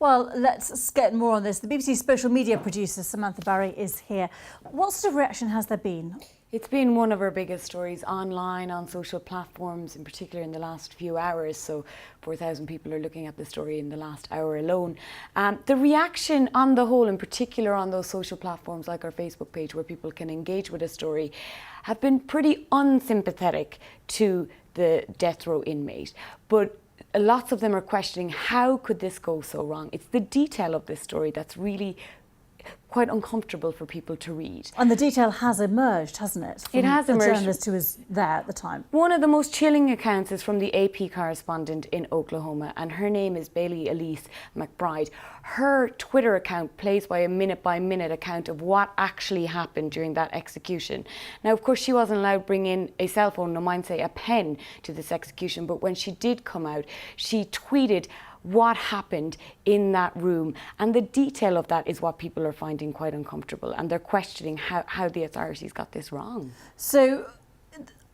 Well, let's get more on this. The BBC social media producer, Samantha Barry, is here. What sort of reaction has there been? It's been one of our biggest stories online, on social platforms, in particular in the last few hours. So 4,000 people are looking at the story in the last hour alone. The reaction on the whole, in particular on those social platforms like our Facebook page where people can engage with a story, have been pretty unsympathetic to the death row inmate. But lots of them are questioning, how could this go so wrong? It's the detail of this story that's really quite uncomfortable for people to read. And the detail has emerged, hasn't it? It has emerged. A journalist who was there at the time. One of the most chilling accounts is from the AP correspondent in Oklahoma, and her name is Bailey Elise McBride. Her Twitter account plays by a minute-by-minute account of what actually happened during that execution. Now, of course, she wasn't allowed to bring in a cell phone, no mind say a pen, to this execution, but when she did come out, she tweeted what happened in that room, and the detail of that is what people are finding quite uncomfortable, and they're questioning how the authorities got this wrong. So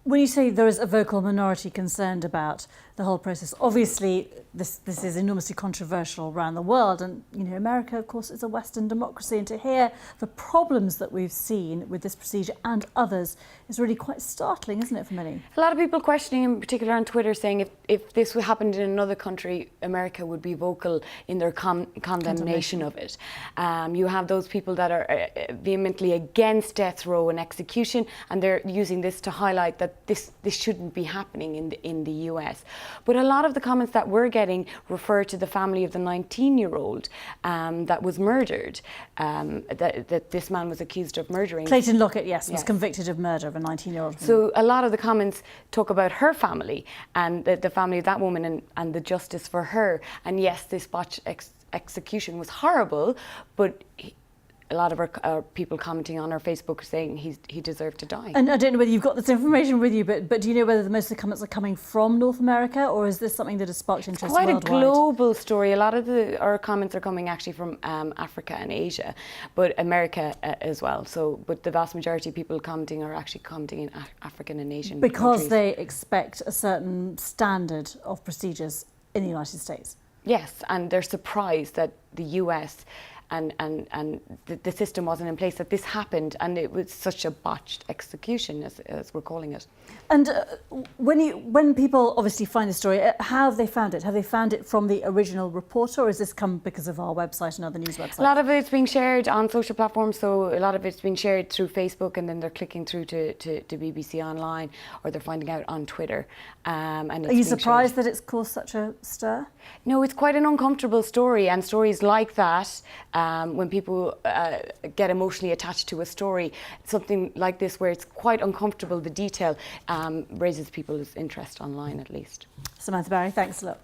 when you say there is a vocal minority concerned about the whole process, obviously this is enormously controversial around the world, and America, of course, is a Western democracy, and to hear the problems that we've seen with this procedure and others is really quite startling, isn't it, for many? A lot of people questioning, in particular on Twitter, saying if this happened in another country, America would be vocal in their condemnation of it. You have those people that are vehemently against death row and execution, and they're using this to highlight that this shouldn't be happening in the US. But a lot of the comments that we're getting refer to the family of the 19-year-old that was murdered, that this man was accused of murdering. Clayton Lockett, yes, was convicted of murder of a 19-year-old. So a lot of the comments talk about her family and the family of that woman and the justice for her. And yes, this botched execution was horrible, but a lot of our people commenting on our Facebook saying he deserved to die. And I don't know whether you've got this information with you, but do you know whether most of the comments are coming from North America, or is this something that has sparked interest worldwide? It's quite a global story. A lot of our comments are coming actually from Africa and Asia, but America as well. But the vast majority of people commenting are actually commenting in African and Asian because countries. They expect a certain standard of procedures in the United States. Yes, and they're surprised that the US and the system wasn't in place, that this happened, and it was such a botched execution, as we're calling it. And when people obviously find the story, how have they found it? Have they found it from the original reporter, or has this come because of our website and other news websites? A lot of it's being shared on social platforms, so a lot of it's being shared through Facebook, and then they're clicking through to BBC Online, or they're finding out on Twitter. And are you surprised that it's caused such a stir? No, it's quite an uncomfortable story, and stories like that, when people get emotionally attached to a story, something like this where it's quite uncomfortable, the detail raises people's interest online at least. Samantha Barry, thanks a lot.